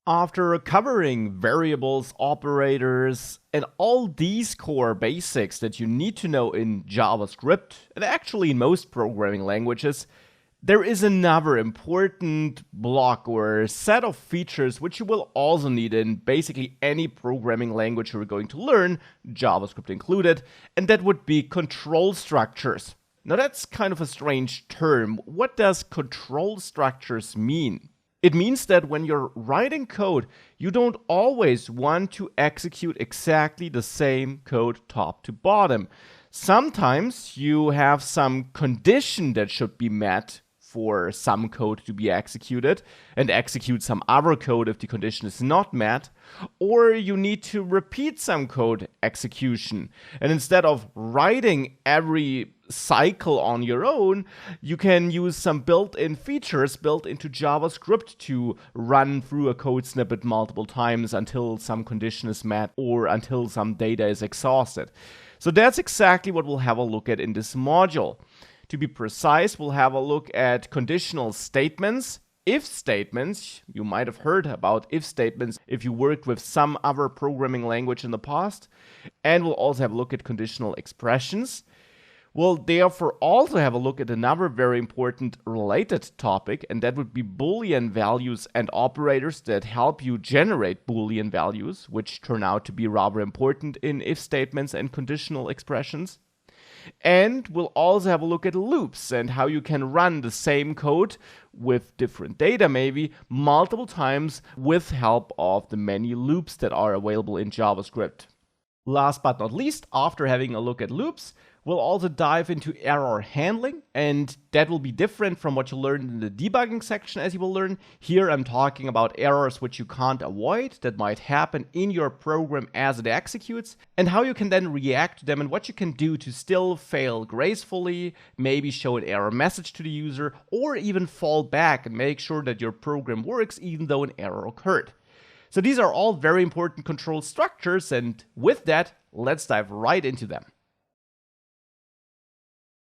After covering variables, operators, and all these core basics that you need to know in JavaScript, and actually in most programming languages, there is another important block or set of features which you will also need in basically any programming language you're going to learn, JavaScript included, and that would be control structures. Now that's kind of a strange term. What does control structures mean? It means that when you're writing code, you don't always want to execute exactly the same code top to bottom. Sometimes you have some condition that should be met for some code to be executed and execute some other code if the condition is not met, or you need to repeat some code execution. And instead of writing every cycle on your own, you can use some built-in features built into JavaScript to run through a code snippet multiple times until some condition is met or until some data is exhausted. So that's exactly what we'll have a look at in this module. To be precise, we'll have a look at conditional statements, if statements. You might have heard about if statements if you worked with some other programming language in the past. And we'll also have a look at conditional expressions. We'll therefore also have a look at another very important related topic, and that would be Boolean values and operators that help you generate Boolean values, which turn out to be rather important in if statements and conditional expressions. And we'll also have a look at loops and how you can run the same code with different data maybe multiple times with help of the many loops that are available in JavaScript. Last but not least, after having a look at loops, we'll also dive into error handling, and that will be different from what you learned in the debugging section. As you will learn here, I'm talking about errors which you can't avoid that might happen in your program as it executes, and how you can then react to them and what you can do to still fail gracefully, maybe show an error message to the user, or even fall back and make sure that your program works even though an error occurred. So these are all very important control structures, and with that, let's dive right into them.